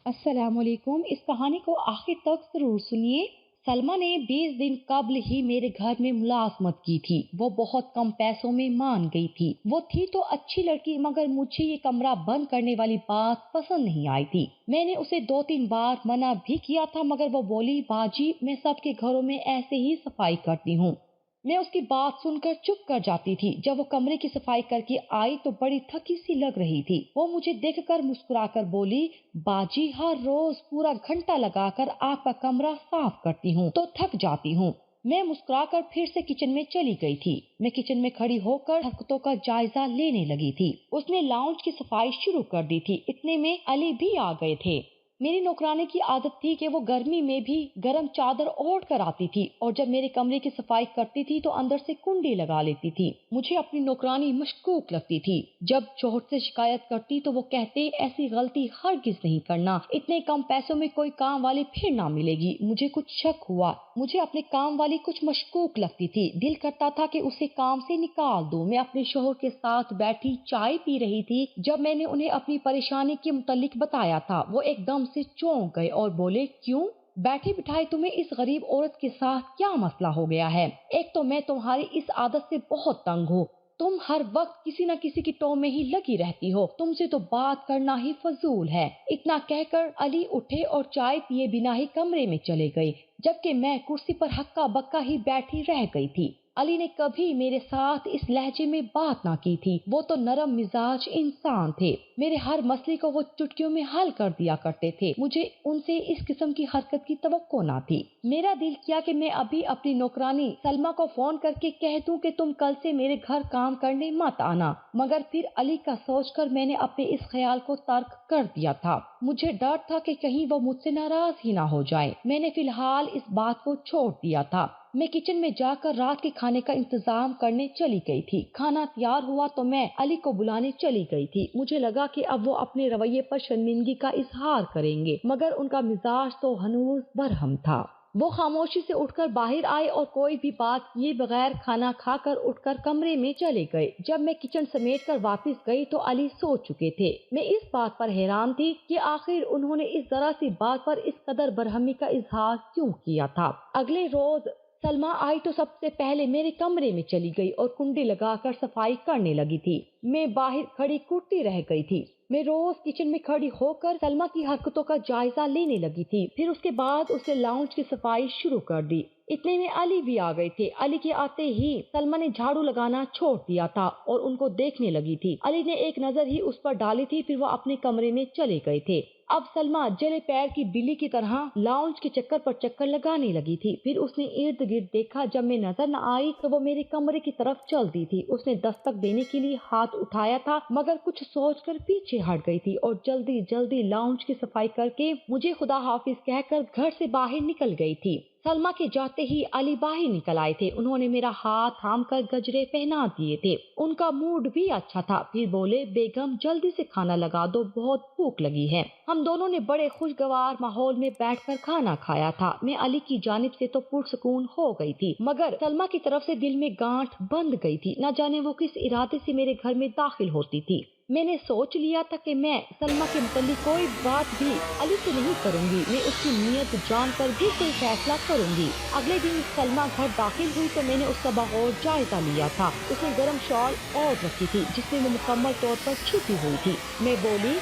अस्सलाम वालेकुम। इस कहानी को आखिर तक ज़रूर सुनिए। सलमा ने 20 दिन कब्ल ही मेरे घर में मुलाजमत की थी। वो बहुत कम पैसों में मान गई थी। वो थी तो अच्छी लड़की, मगर मुझे ये कमरा बंद करने वाली बात पसंद नहीं आई थी। मैंने उसे 2-3 बार मना भी किया था, मगर वो बोली, बाजी मैं सबके घरों में ऐसे ही सफाई करती हूँ। मैं उसकी बात सुनकर चुप कर जाती थी। जब वो कमरे की सफाई करके आई तो बड़ी थकी सी लग रही थी। वो मुझे देखकर मुस्कुराकर बोली, बाजी हर रोज पूरा घंटा लगाकर आपका कमरा साफ करती हूँ तो थक जाती हूँ। मैं मुस्कुराकर फिर से किचन में चली गई थी। मैं किचन में खड़ी होकर हरकतों का जायजा लेने लगी थी। उसने लाउंज की सफाई शुरू कर दी थी। इतने में अली भी आ गए थे। मेरी नौकरानी की आदत थी कि वो गर्मी में भी गर्म चादर ओढ़ कर आती थी और जब मेरे कमरे की सफाई करती थी तो अंदर से कुंडी लगा लेती थी। मुझे अपनी नौकरानी मशकूक लगती थी। जब शौहर से शिकायत करती तो वो कहते, ऐसी गलती हरगिज नहीं करना, इतने कम पैसों में कोई काम वाली फिर ना मिलेगी। मुझे कुछ शक हुआ। मुझे अपने काम वाली कुछ मशकूक लगती थी। दिल करता था कि उसे काम से निकाल दूं। मैं अपने शौहर के साथ बैठी चाय पी रही थी। जब मैंने उन्हें अपनी परेशानी के मुतालिक बताया था, वो एकदम से चौंक गए और बोले, क्यों? बैठे बिठाए तुम्हें इस गरीब औरत के साथ क्या मसला हो गया है? एक तो मैं तुम्हारी इस आदत से बहुत तंग हूँ। तुम हर वक्त किसी न किसी की टों में ही लगी रहती हो। तुमसे तो बात करना ही फजूल है। इतना कहकर अली उठे और चाय पिए बिना ही कमरे में चले गए, जबकि मैं कुर्सी पर हक्का बक्का ही बैठी रह गई थी। अली ने कभी मेरे साथ इस लहजे में बात ना की थी। वो तो नरम मिजाज इंसान थे। मेरे हर मसले को वो चुटकियों में हल कर दिया करते थे। मुझे उनसे इस किस्म की हरकत की तवक्को ना थी। मेरा दिल किया कि मैं अभी अपनी नौकरानी सलमा को फोन करके कह दूं कि तुम कल से मेरे घर काम करने मत आना, मगर फिर अली का सोचकर मैंने अपने इस ख्याल को तर्क कर दिया था। मुझे डर था कि कहीं वो मुझसे नाराज ही ना हो जाए। मैंने फिलहाल इस बात को छोड़ दिया था। मैं किचन में जाकर रात के खाने का इंतजाम करने चली गई थी। खाना तैयार हुआ तो मैं अली को बुलाने चली गई थी। मुझे लगा कि अब वो अपने रवैये पर शर्मिंदगी का इजहार करेंगे, मगर उनका मिजाज तो हनूज बरहम था। वो खामोशी से उठकर बाहर आए और कोई भी बात किए बगैर खाना खाकर उठकर कमरे में चले गए। जब मैं किचन समेट कर वापस गई तो अली सो चुके थे। मैं इस बात पर हैरान थी कि आखिर उन्होंने इस जरा सी बात पर इस कदर बरहमी का इजहार क्यों किया था। अगले रोज सलमा आई तो सबसे पहले मेरे कमरे में चली गई और कुंडी लगाकर सफाई करने लगी थी। मैं बाहर खड़ी कुर्ती रह गई थी। मैं रोज किचन में खड़ी होकर सलमा की हरकतों का जायजा लेने लगी थी। फिर उसके बाद उसने लाउंज की सफाई शुरू कर दी। इतने में अली भी आ गए थे। अली के आते ही सलमा ने झाड़ू लगाना छोड़ दिया था और उनको देखने लगी थी। अली ने एक नजर ही उस पर डाली थी, फिर वो अपने कमरे में चले गए थे। अब सलमा जले पैर की बिल्ली की तरह लाउंज के चक्कर पर चक्कर लगाने लगी थी। फिर उसने इर्द गिर्द देखा। जब मैं नजर न आई तो वो मेरे कमरे की तरफ चल दी थी। उसने दस्तक देने के लिए हाथ उठाया था, मगर कुछ सोचकर पीछे हट गई थी और जल्दी जल्दी लाउंज की सफाई करके मुझे खुदा हाफिज कहकर घर से बाहर निकल गई थी। सलमा के जाते ही अली बाहर निकल आए थे। उन्होंने मेरा हाथ थाम कर गजरे पहना दिए थे। उनका मूड भी अच्छा था। फिर बोले, बेगम जल्दी से खाना लगा दो, बहुत भूख लगी है। हम दोनों ने बड़े खुशगवार माहौल में बैठकर खाना खाया था। मैं अली की जानिब से तो पुरसुकून हो गई थी, मगर सलमा की तरफ से दिल में गांठ बंध गई थी। न जाने वो किस इरादे से मेरे घर में दाखिल होती थी। मैंने सोच लिया था कि मैं सलमा के मुतालिक कोई बात भी अली से नहीं करूंगी। मैं उसकी नीयत जानकर भी कोई फैसला करूंगी। अगले दिन सलमा घर दाखिल हुई तो मैंने उसका बगौर जायजा लिया था। उसने गर्म शॉल ओढ़ रखी थी जिसमें वो मुकम्मल तौर पर छुपी हुई थी। मैं बोली,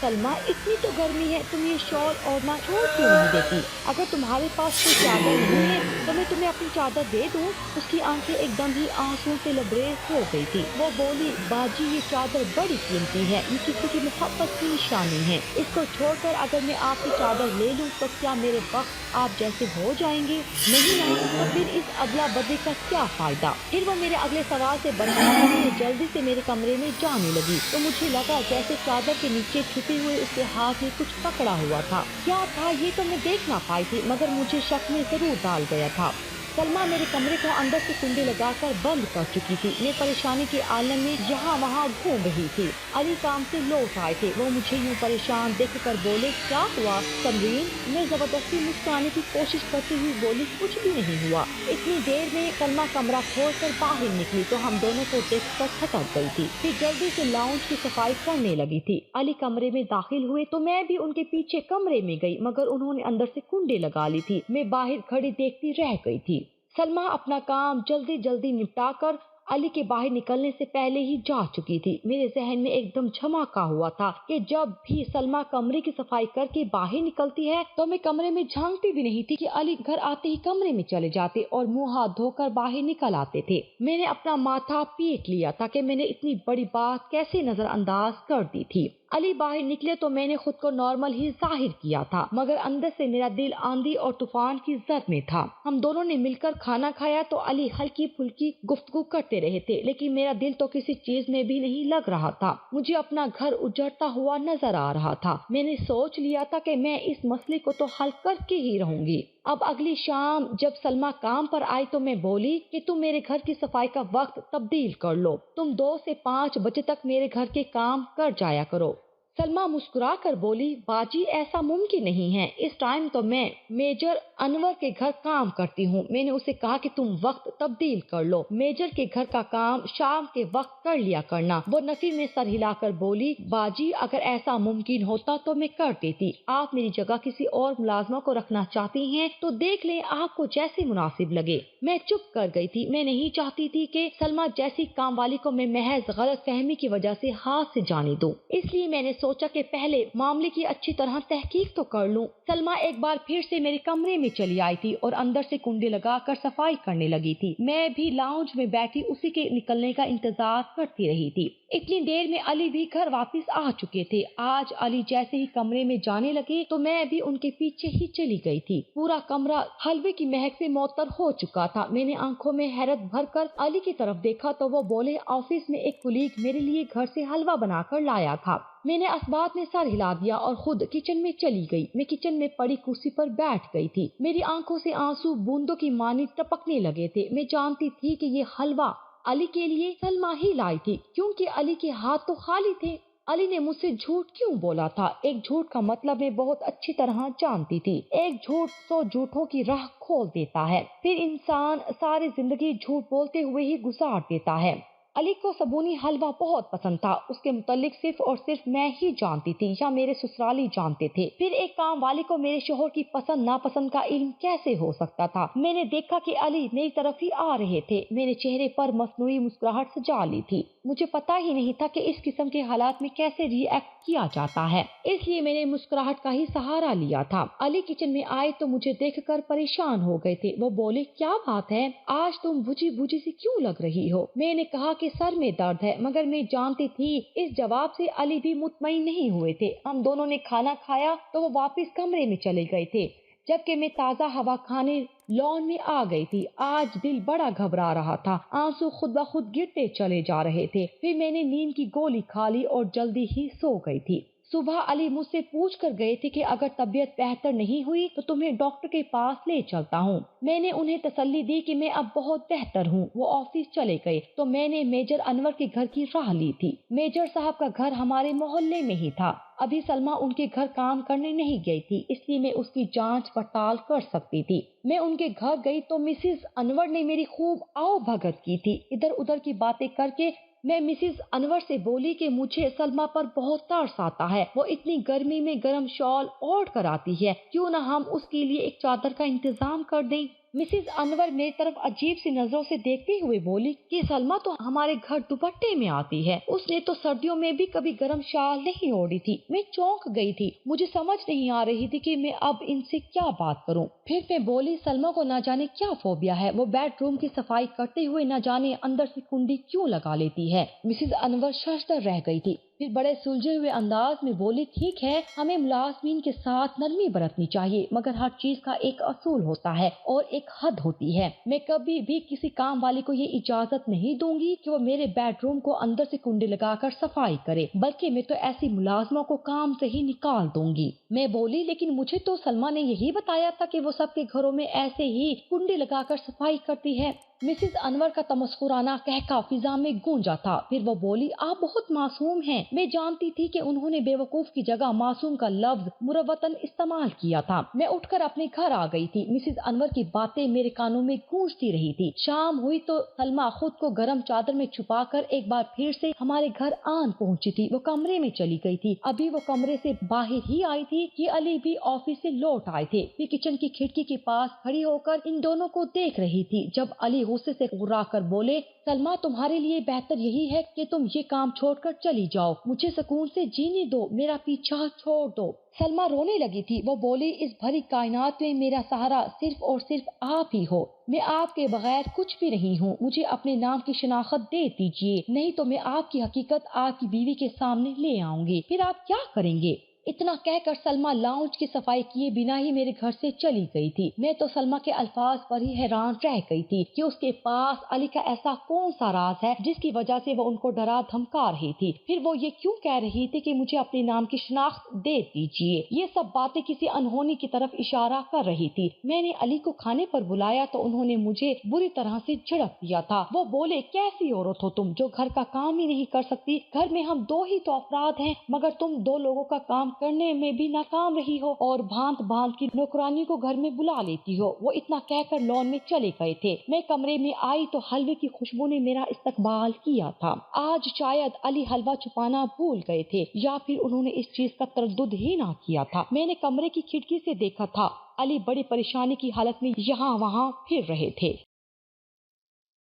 सलमा इतनी तो गर्मी है, तुम ये शॉल ओढ़ना छोड़ क्यों नहीं देती? अगर तुम्हारे पास कोई चादर नहीं है तो मैं तुम्हें अपनी चादर दे दूं। उसकी आंखें एकदम ही आंसुओं से लबरेज हो गई थी। वो बोली, बाजी ये चादर बड़ी कीमती है, ये किसी की मोहब्बत की निशानी है। इसको छोड़कर अगर मैं आपकी चादर ले लूं तो क्या मेरे वक्त आप जैसे हो जाएंगे? नहीं ना, तो फिर इस अदला बदली का क्या फायदा? फिर वो मेरे अगले सवाल से बरहम हुई, जल्दी से मेरे कमरे में जाने लगी तो मुझे लगा जैसे चादर के नीचे छुपे हुए उसके हाथ में कुछ पकड़ा हुआ था। क्या था ये तो मैं देख ना पाई थी, मगर मुझे शक में जरूर डाल गया था। सलमा मेरे कमरे को अंदर से कुंडी लगाकर बंद कर चुकी थी। मैं परेशानी के आलम में यहाँ वहाँ घूम रही थी। अली काम से लौट आए थे। वो मुझे यूँ परेशान देखकर बोले, क्या हुआ समरीन? मैं जबरदस्ती मुस्कुराने की कोशिश करती हुई बोली, कुछ भी नहीं हुआ। इतनी देर में सलमा कमरा खोलकर बाहर निकली तो हम दोनों को देखकर थक गई थी। फिर जल्दी से लाउंज की सफाई करने लगी थी। अली कमरे में दाखिल हुए तो मैं भी उनके पीछे कमरे में गई, मगर उन्होंने अंदर से कुंडी लगा ली थी। मैं बाहर खड़ी देखती रह गई थी। सलमा अपना काम जल्दी जल्दी निपटा कर अली के बाहर निकलने से पहले ही जा चुकी थी। मेरे जहन में एकदम झमाका हुआ था कि जब भी सलमा कमरे की सफाई करके बाहर निकलती है तो मैं कमरे में झांकती भी नहीं थी कि अली घर आते ही कमरे में चले जाते और मुंह हाथ धोकर बाहर निकल आते थे। मैंने अपना माथा पीट लिया था कि मैंने इतनी बड़ी बात कैसे नजरअंदाज कर दी थी। अली बाहर निकले तो मैंने खुद को नॉर्मल ही जाहिर किया था, मगर अंदर से मेरा दिल आंधी और तूफान की जद में था। हम दोनों ने मिलकर खाना खाया तो अली हल्की फुल्की गुफ्तगू करते रहे थे, लेकिन मेरा दिल तो किसी चीज में भी नहीं लग रहा था। मुझे अपना घर उजड़ता हुआ नजर आ रहा था। मैंने सोच लिया था कि मैं इस मसले को तो हल करके ही रहूंगी। अब अगली शाम जब सलमा काम पर आई तो मैं बोली कि तुम मेरे घर की सफाई का वक्त तब्दील कर लो। तुम 2 से 5 बजे तक मेरे घर के काम कर जाया करो। सलमा मुस्कुरा कर बोली, बाजी ऐसा मुमकिन नहीं है। इस टाइम तो मैं मेजर अनवर के घर काम करती हूँ। मैंने उसे कहा कि तुम वक्त तब्दील कर लो, मेजर के घर का काम शाम के वक्त कर लिया करना। वो नफी में सर हिलाकर बोली, बाजी अगर ऐसा मुमकिन होता तो मैं कर देती। आप मेरी जगह किसी और मुलाजमा को रखना चाहती हैं तो देख लें, आपको जैसे मुनासिब लगे। मैं चुप कर गई थी। मैं नहीं चाहती थी कि सलमा जैसी काम वाली को मैं महज गलत फहमी की वजह से हाथ से जाने दूं। इसलिए मैंने सोचा कि पहले मामले की अच्छी तरह तहकीक तो कर लूं। सलमा एक बार फिर से मेरे कमरे में चली आई थी और अंदर से कुंडी लगाकर सफाई करने लगी थी। मैं भी लाउंज में बैठी उसी के निकलने का इंतजार करती रही थी। इतनी देर में अली भी घर वापस आ चुके थे। आज अली जैसे ही कमरे में जाने लगे तो मैं भी उनके पीछे ही चली गई थी। पूरा कमरा हलवे की महक से मुअत्तर हो चुका था। मैंने आंखों में हैरत भरकर अली की तरफ देखा तो वो बोले, ऑफिस में एक कुलीग मेरे लिए घर से हलवा बनाकर लाया था। मैंने असबात में सर हिला दिया और खुद किचन में चली गई। मैं किचन में पड़ी कुर्सी पर बैठ गई थी। मेरी आंखों से आंसू बूंदों की मानी टपकने लगे थे। मैं जानती थी कि ये हलवा अली के लिए सलमा ही लाई थी, क्योंकि अली के हाथ तो खाली थे। अली ने मुझसे झूठ क्यों बोला था? एक झूठ का मतलब मैं बहुत अच्छी तरह जानती थी। एक झूठ 100 झूठों की राह खोल देता है। फिर इंसान सारी जिंदगी झूठ बोलते हुए ही गुजार देता है। अली को सबूनी हलवा बहुत पसंद था। उसके मुतालिक सिर्फ और सिर्फ मैं ही जानती थी या मेरे ससुराली जानते थे। फिर एक काम वाले को मेरे शोहर की पसंद नापसंद का इल्म कैसे हो सकता था? मैंने देखा कि अली मेरी तरफ ही आ रहे थे। मेरे चेहरे पर मसनूई मुस्कुराहट सजा ली थी। मुझे पता ही नहीं था कि इस किस्म के हालात में कैसे रिएक्ट किया जाता है, इसलिए मैंने मुस्कुराहट का ही सहारा लिया था। अली किचन में आए तो मुझे देखकर परेशान हो गए थे। वो बोले, क्या बात है, आज तुम बुझी बुझी सी क्यों लग रही हो? मैंने कहा कि सर में दर्द है, मगर मैं जानती थी इस जवाब से अली भी मुतमईन नहीं हुए थे। हम दोनों ने खाना खाया तो वो वापस कमरे में चले गए थे, जबकि मैं ताज़ा हवा खाने लॉन में आ गई थी। आज दिल बड़ा घबरा रहा था। आंसू खुद ब खुद गिरते चले जा रहे थे। फिर मैंने नींद की गोली खा ली और जल्दी ही सो गई थी। सुबह अली मुझसे पूछ कर गए थे कि अगर तबीयत बेहतर नहीं हुई तो तुम्हें डॉक्टर के पास ले चलता हूँ। मैंने उन्हें तसल्ली दी कि मैं अब बहुत बेहतर हूँ। वो ऑफिस चले गए तो मैंने मेजर अनवर के घर की राह ली थी। मेजर साहब का घर हमारे मोहल्ले में ही था। अभी सलमा उनके घर काम करने नहीं गई थी, इसलिए मैं उसकी जांच पड़ताल कर सकती थी। मैं उनके घर गई तो मिसेस अनवर ने मेरी खूब आओ भगत की थी। इधर उधर की बातें करके मैं मिसेस अनवर से बोली कि मुझे सलमा पर बहुत तरस आता है। वो इतनी गर्मी में गर्म शॉल ओढ़ कर आती है, क्यों ना हम उसके लिए एक चादर का इंतजाम कर दें। मिसेस अनवर मेरी तरफ अजीब सी नजरों से देखते हुए बोली कि सलमा तो हमारे घर दुपट्टे में आती है। उसने तो सर्दियों में भी कभी गर्म शाल नहीं ओढ़ी थी। मैं चौंक गई थी। मुझे समझ नहीं आ रही थी कि मैं अब इनसे क्या बात करूं। फिर मैं बोली, सलमा को ना जाने क्या फोबिया है। वो बेडरूम की सफाई करते हुए ना जाने अंदर से कुंडी क्यों लगा लेती है। मिसेस अनवर शर्मसार रह गई थी। پھر بڑے سلجھے ہوئے انداز میں بولی، ٹھیک ہے، ہمیں ملازمین کے ساتھ نرمی برتنی چاہیے، مگر ہر چیز کا ایک اصول ہوتا ہے اور ایک حد ہوتی ہے۔ میں کبھی بھی کسی کام والی کو یہ اجازت نہیں دوں گی کہ وہ میرے بیڈ روم کو اندر سے کنڈی لگا کر صفائی کرے، بلکہ میں تو ایسی ملازموں کو کام سے ہی نکال دوں گی۔ میں بولی، لیکن مجھے تو سلمیٰ نے یہی بتایا تھا کہ وہ سب کے گھروں میں ایسے ہی کنڈی لگا کر صفائی کرتی ہے۔ مسز انور کا تمسخرانہ قہقہ فضا میں گونجا تھا۔ پھر وہ بولی، آپ بہت معصوم ہیں۔ میں جانتی تھی کہ انہوں نے بے وقوف کی جگہ معصوم کا لفظ مروتاً استعمال کیا تھا۔ میں اٹھ کر اپنے گھر آ گئی تھی۔ مسز انور کی باتیں میرے کانوں میں گونجتی رہی تھی۔ شام ہوئی تو سلمیٰ خود کو گرم چادر میں چھپا کر ایک بار پھر سے ہمارے گھر آن پہنچی تھی۔ وہ کمرے میں چلی گئی تھی۔ ابھی وہ کمرے سے باہر ہی آئی تھی کہ علی بھی آفس سے لوٹ آئے تھے۔ پھر کچن کی کھڑکی کے پاس کھڑی ہو کر ان دونوں کو دیکھ رہی تھی جب علی غصے سے گھبرا کر بولے، سلمیٰ، تمہارے لیے بہتر یہی ہے کہ تم یہ کام چھوڑ کر چلی جاؤ، مجھے سکون سے جینے دو، میرا پیچھا چھوڑ دو۔ سلمیٰ رونے لگی تھی۔ وہ بولی، اس بھری کائنات میں میرا سہارا صرف اور صرف آپ ہی ہو، میں آپ کے بغیر کچھ بھی نہیں ہوں، مجھے اپنے نام کی شناخت دے دیجیے، نہیں تو میں آپ کی حقیقت آپ کی بیوی کے سامنے لے آؤں گی، پھر آپ کیا کریں گے؟ اتنا کہہ کر سلمیٰ لاؤنج کی صفائی کیے بنا ہی میرے گھر سے چلی گئی تھی۔ میں تو سلمیٰ کے الفاظ پر ہی حیران رہ گئی تھی کہ اس کے پاس علی کا ایسا کون سا راز ہے جس کی وجہ سے وہ ان کو ڈرا دھمکا رہی تھی۔ پھر وہ یہ کیوں کہہ رہی تھی کہ مجھے اپنے نام کی شناخت دے دیجیے؟ یہ سب باتیں کسی انہونی کی طرف اشارہ کر رہی تھی۔ میں نے علی کو کھانے پر بلایا تو انہوں نے مجھے بری طرح سے جھڑک دیا تھا۔ وہ بولے، کیسی عورت ہو تم جو گھر کا کام ہی نہیں کر سکتی؟ گھر میں ہم دو ہی تو افراد ہیں، مگر تم دو لوگوں کا کام کرنے میں بھی ناکام رہی ہو اور بھانت بھانت کی نوکرانی کو گھر میں بلا لیتی ہو۔ وہ اتنا کہہ کر لان میں چلے گئے تھے۔ میں کمرے میں آئی تو حلوے کی خوشبو نے میرا استقبال کیا تھا۔ آج شاید علی حلوہ چھپانا بھول گئے تھے یا پھر انہوں نے اس چیز کا تردد ہی نہ کیا تھا۔ میں نے کمرے کی کھڑکی سے دیکھا تھا، علی بڑی پریشانی کی حالت میں یہاں وہاں پھر رہے تھے۔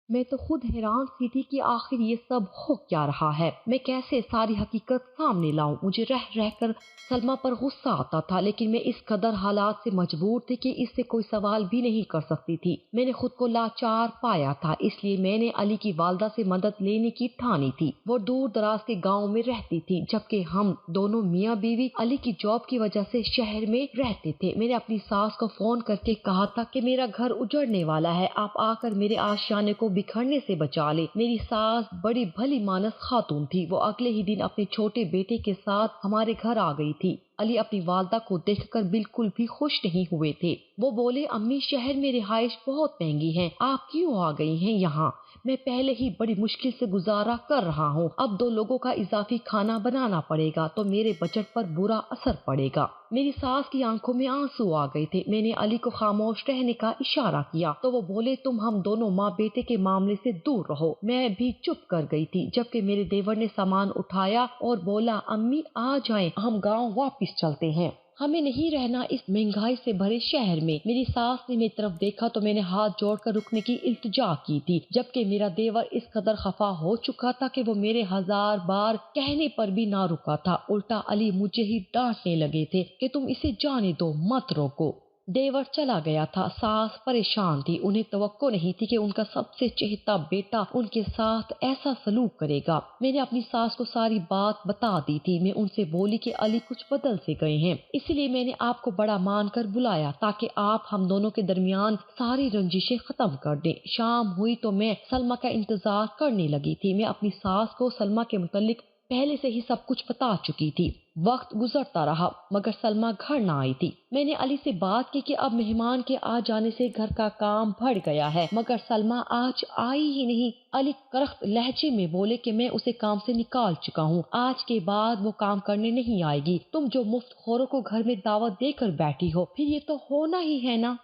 میں تو خود حیران سی تھی کہ آخر یہ سب ہو کیا رہا ہے، میں کیسے ساری حقیقت سامنے لاؤں۔ مجھے رہ رہ کر سلمیٰ پر غصہ آتا تھا، لیکن میں اس قدر حالات سے مجبور تھی کہ اس سے کوئی سوال بھی نہیں کر سکتی تھی۔ میں نے خود کو لاچار پایا تھا، اس لیے میں نے علی کی والدہ سے مدد لینے کی ٹھانی تھی۔ وہ دور دراز کے گاؤں میں رہتی تھی، جبکہ ہم دونوں میاں بیوی علی کی جاب کی وجہ سے شہر میں رہتے تھے۔ میں نے اپنی ساس کو فون کر کے کہا تھا کہ میرا گھر اجڑنے والا ہے، آپ آ کر میرے آشیانے کو بکھرنے سے بچا لے۔ میری ساس بڑی بھلی مانس خاتون تھی، وہ اگلے ہی دن اپنے چھوٹے بیٹے کے ساتھ ہمارے گھر آ گئی تھی۔ علی اپنی والدہ کو دیکھ کر بالکل بھی خوش نہیں ہوئے تھے۔ وہ بولے، امی، شہر میں رہائش بہت مہنگی ہے، آپ کیوں آ گئی ہیں یہاں؟ میں پہلے ہی بڑی مشکل سے گزارا کر رہا ہوں، اب 2 لوگوں کا اضافی کھانا بنانا پڑے گا تو میرے بجٹ پر برا اثر پڑے گا۔ میری ساس کی آنکھوں میں آنسو آ گئے تھے۔ میں نے علی کو خاموش رہنے کا اشارہ کیا تو وہ بولے، تم ہم دونوں ماں بیٹے کے معاملے سے دور رہو۔ میں بھی چپ کر گئی تھی، جبکہ میرے دیور نے سامان اٹھایا اور بولا، امی آ جائیں، ہم گاؤں واپس چلتے ہیں، ہمیں نہیں رہنا اس مہنگائی سے بھرے شہر میں۔ میری ساس نے میری طرف دیکھا تو میں نے ہاتھ جوڑ کر رکنے کی التجا کی تھی، جبکہ میرا دیور اس قدر خفا ہو چکا تھا کہ وہ میرے 1000 بار کہنے پر بھی نہ رکا تھا، الٹا علی مجھے ہی ڈانٹنے لگے تھے کہ تم اسے جانے دو، مت روکو۔ دیور چلا گیا تھا، ساس پریشان تھی، انہیں توقع نہیں تھی کہ ان کا سب سے چہیتا بیٹا ان کے ساتھ ایسا سلوک کرے گا۔ میں نے اپنی ساس کو ساری بات بتا دی تھی۔ میں ان سے بولی کہ علی کچھ بدل سے گئے ہیں، اسی لیے میں نے آپ کو بڑا مان کر بلایا تاکہ آپ ہم دونوں کے درمیان ساری رنجشیں ختم کر دیں۔ شام ہوئی تو میں سلمیٰ کا انتظار کرنے لگی تھی۔ میں اپنی ساس کو سلمیٰ کے متعلق پہلے سے ہی سب کچھ بتا چکی تھی۔ وقت گزرتا رہا مگر سلمیٰ گھر نہ آئی تھی۔ میں نے علی سے بات کی کہ اب مہمان کے آ جانے سے گھر کا کام بڑھ گیا ہے، مگر سلمیٰ آج آئی ہی نہیں۔ علی کرخت لہجے میں بولے کہ میں اسے کام سے نکال چکا ہوں، آج کے بعد وہ کام کرنے نہیں آئے گی۔ تم جو مفت خوروں کو گھر میں دعوت دے کر بیٹھی ہو، پھر یہ تو ہونا ہی ہے نا۔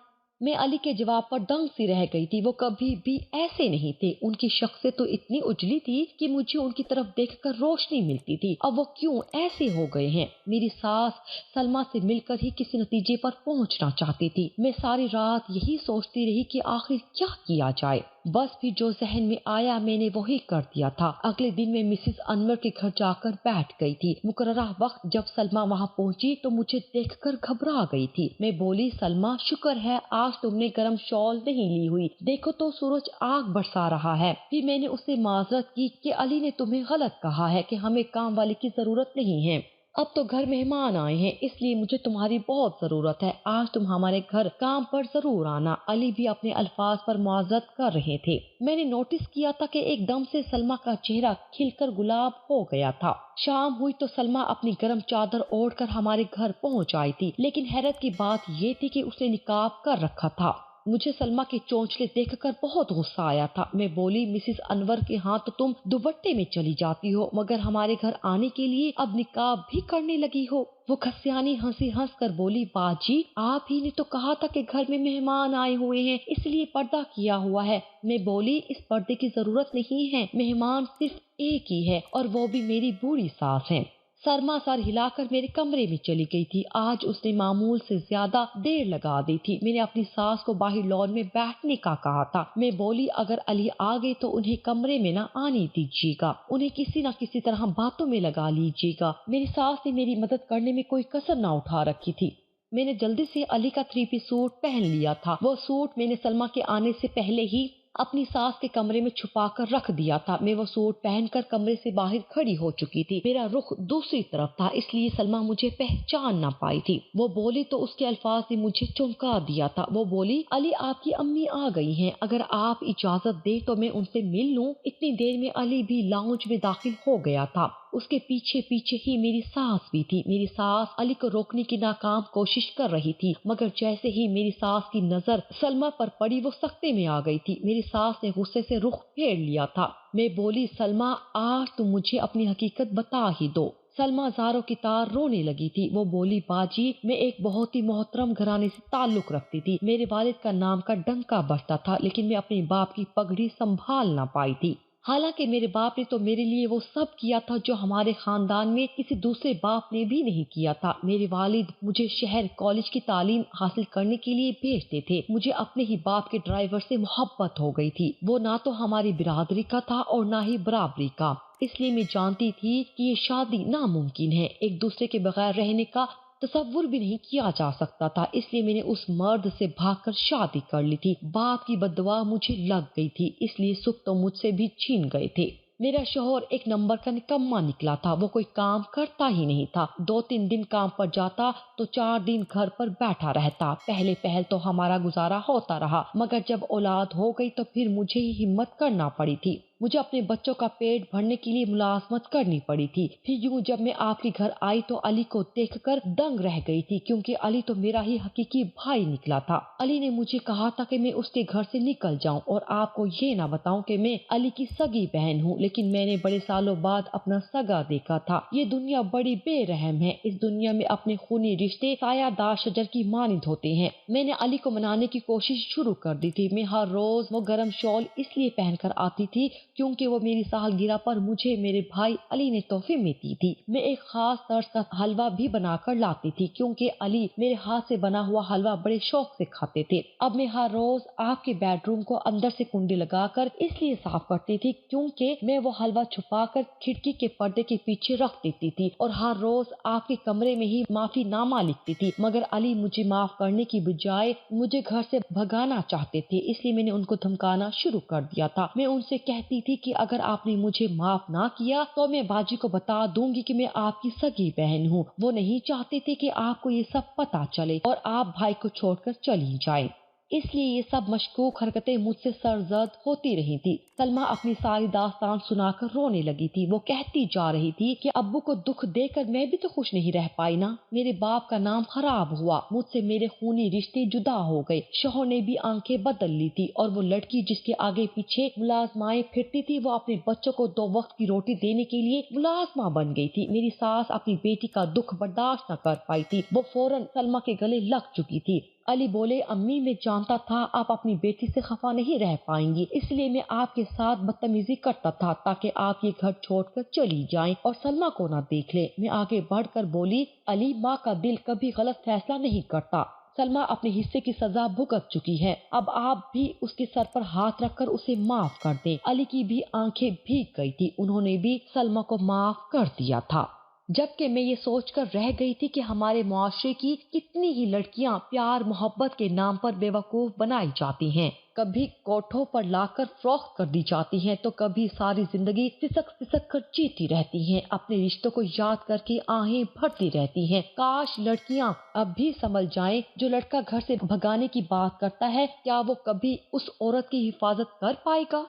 میں علی کے جواب پر دنگ سی رہ گئی تھی۔ وہ کبھی بھی ایسے نہیں تھے، ان کی شخصیت تو اتنی اجلی تھی کہ مجھے ان کی طرف دیکھ کر روشنی ملتی تھی۔ اب وہ کیوں ایسے ہو گئے ہیں؟ میری ساس سلمیٰ سے مل کر ہی کسی نتیجے پر پہنچنا چاہتی تھی۔ میں ساری رات یہی سوچتی رہی کہ آخر کیا کیا جائے۔ बस फिर जो जहन में आया मैंने वही कर दिया था। अगले दिन मैं मिसेस अनवर के घर जाकर बैठ गई थी। मुकर्ररा वक्त जब सलमा वहाँ पहुँची तो मुझे देखकर घबरा गई थी। मैं बोली, सलमा शुक्र है आज तुमने गर्म शॉल नहीं ली हुई, देखो तो सूरज आग बरसा रहा है। फिर मैंने उससे माजरत की कि अली ने तुम्हें गलत कहा है कि हमें काम वाले की जरूरत नहीं है। अब तो घर मेहमान आए हैं इसलिए मुझे तुम्हारी बहुत जरूरत है। आज तुम हमारे घर काम पर जरूर आना। अली भी अपने अल्फाज पर मुआवजत कर रहे थे। मैंने नोटिस किया था कि एकदम से सलमा का चेहरा खिलकर गुलाब हो गया था। शाम हुई तो सलमा अपनी गर्म चादर ओढ़कर हमारे घर पहुंच आई थी, लेकिन हैरत की बात ये थी कि उसने निकाब कर रखा था। मुझे सलमा के चोंचले देखकर बहुत गुस्सा आया था। मैं बोली, मिसेस अनवर के यहाँ तो तुम दुपट्टे में चली जाती हो, मगर हमारे घर आने के लिए अब निकाब भी करने लगी हो। वो खसियानी हंसी हंस कर बोली, बाजी आप ही ने तो कहा था कि घर में मेहमान आए हुए हैं इसलिए पर्दा किया हुआ है। मैं बोली, इस पर्दे की जरूरत नहीं है, मेहमान सिर्फ एक ही है और वो भी मेरी बूढ़ी सास है। सरमा सर हिलाकर मेरे कमरे में चली गई थी। आज उसने मामूल से ज्यादा देर लगा दी थी। मैंने अपनी सास को बाहर लॉन में बैठने का कहा था। मैं बोली, अगर अली आ गए तो उन्हें कमरे में ना आने दीजिएगा, उन्हें किसी न किसी तरह बातों में लगा लीजिएगा। मेरी सास ने मेरी मदद करने में कोई कसर ना उठा रखी थी। मैंने जल्दी से अली का 3 पीस सूट पहन लिया था। वो सूट मैंने सलमा के आने से पहले ही अपनी सास के कमरे में छुपा कर रख दिया था। मैं वो सूट पहनकर कमरे से बाहर खड़ी हो चुकी थी। मेरा रुख दूसरी तरफ था इसलिए सलमा मुझे पहचान ना पाई थी। वो बोली तो उसके अल्फाज ने मुझे चौंका दिया था। वो बोली, अली आपकी अम्मी आ गई हैं, अगर आप इजाजत दे तो मैं उनसे मिल लूं। इतनी देर में अली भी लाउंज में दाखिल हो गया था। उसके पीछे पीछे ही मेरी सास भी थी। मेरी सास अली को रोकने की नाकाम कोशिश कर रही थी, मगर जैसे ही मेरी सास की नजर सलमा पर पड़ी वो सख्ते में आ गई थी। मेरी सास ने गुस्से से रुख फेर लिया था। मैं बोली, सलमा आज तुम मुझे अपनी हकीकत बता ही दो। सलमा ज़ारों की तार रोने लगी थी। वो बोली, बाजी मैं एक बहुत ही मोहतरम घराने से ताल्लुक रखती थी। मेरे वालिद का नाम का डंका बजता था, लेकिन मैं अपने बाप की पगड़ी संभाल ना पाई थी। हालांकि मेरे बाप ने तो मेरे लिए वो सब किया था जो हमारे खानदान में किसी दूसरे बाप ने भी नहीं किया था। मेरे वालिद मुझे शहर कॉलेज की तालीम हासिल करने के लिए भेजते थे। मुझे अपने ही बाप के ड्राइवर से मोहब्बत हो गई थी। वो ना तो हमारी बिरादरी का था और ना ही बराबरी का, इसलिए मैं जानती थी कि ये शादी नामुमकिन है। एक दूसरे के बगैर रहने का तसव्वुर भी नहीं किया जा सकता था, इसलिए मैंने उस मर्द से भागकर शादी कर ली थी। बाप की बद्दुआ मुझे लग गई थी, इसलिए सुख तो मुझसे भी छीन गए थे। मेरा शौहर एक नंबर का निकम्मा निकला था। वो कोई काम करता ही नहीं था। 2-3 दिन काम पर जाता तो 4 दिन घर पर बैठा रहता। पहले पहल तो हमारा गुजारा होता रहा, मगर जब औलाद हो गई तो फिर मुझे ही हिम्मत करना पड़ी थी। मुझे अपने बच्चों का पेट भरने के लिए मुलाजमत करनी पड़ी थी। फिर यूं जब मैं आपके घर आई तो अली को देखकर दंग रह गई थी, क्योंकि अली तो मेरा ही हकीकी भाई निकला था। अली ने मुझे कहा था कि मैं उसके घर से निकल जाऊं और आपको ये ना बताऊं कि मैं अली की सगी बहन हूं, लेकिन मैंने बड़े सालों बाद अपना सगा देखा था। ये दुनिया बड़ी बेरहम है। इस दुनिया में अपने खूनी रिश्ते सायादार शजर की मानिंद होते हैं। मैंने अली को मनाने की कोशिश शुरू कर दी थी। मैं हर रोज वो गर्म शॉल इसलिए पहनकर आती थी क्योंकि वो मेरी सालगिरह पर मुझे मेरे भाई अली ने तोहफे में दी थी। मैं एक खास तर्ज का हलवा भी बनाकर लाती थी, क्योंकि अली मेरे हाथ से बना हुआ हलवा बड़े शौक से खाते थे। अब मैं हर रोज आपके बेडरूम को अंदर से कुंडी लगाकर इसलिए साफ करती थी क्योंकि मैं वो हलवा छुपाकर खिड़की के पर्दे के पीछे रख देती थी और हर रोज आपके कमरे में ही माफी नामा लिखती थी। मगर अली मुझे माफ करने की बजाय मुझे घर से भगाना चाहते थे, इसलिए मैंने उनको धमकाना शुरू कर दिया था। मैं उनसे कहती थी कि अगर आपने मुझे माफ ना किया तो मैं बाजी को बता दूंगी कि मैं आपकी सगी बहन हूँ। वो नहीं चाहते थे कि आपको ये सब पता चले और आप भाई को छोड़कर चली जाएं। इसलिए ये सब मशकूक हरकतें मुझसे सरजद होती रही थी। सलमा अपनी सारी दास्तान सुनाकर रोने लगी थी। वो कहती जा रही थी कि अब्बू को दुख देकर मैं भी तो खुश नहीं रह पाई ना। मेरे बाप का नाम खराब हुआ, मुझसे मेरे खूनी रिश्ते जुदा हो गए। शौहर ने भी आंखें बदल ली थी और वो लड़की जिसके आगे पीछे मुलाजमाएं फिरती थी वो अपने बच्चों को 2 वक्त की रोटी देने के लिए मुलाजमा बन गई थी। मेरी सास अपनी बेटी का दुख बर्दाश्त न कर पाई थी। वो फौरन सलमा के गले लग चुकी थी। अली बोले, अम्मी मैं जानता था आप अपनी बेटी से खफा नहीं रह पाएंगी, इसलिए मैं आपके साथ बदतमीजी करता था ताकि आप ये घर छोड़कर चली जाएं और सलमा को ना देख ले। मैं आगे बढ़कर बोली, अली माँ का दिल कभी गलत फैसला नहीं करता। سلما اپنے حصے کی سزا بھگت چکی ہے، اب آپ بھی اس کے سر پر ہاتھ رکھ کر اسے معاف کر دیں۔ علی کی بھی آنکھیں بھیگ گئی تھی، انہوں نے بھی سلما کو معاف کر دیا تھا۔ جبکہ میں یہ سوچ کر رہ گئی تھی کہ ہمارے معاشرے کی کتنی ہی لڑکیاں پیار محبت کے نام پر بے وقوف بنائی جاتی ہیں، کبھی کوٹھوں پر لا کر فروخت کر دی جاتی ہیں تو کبھی ساری زندگی سسک سسک کر جیتی رہتی ہیں، اپنے رشتوں کو یاد کر کے آہیں بھرتی رہتی ہیں۔ کاش لڑکیاں اب بھی سنبھل جائیں۔ جو لڑکا گھر سے بھگانے کی بات کرتا ہے، کیا وہ کبھی اس عورت کی حفاظت کر پائے گا؟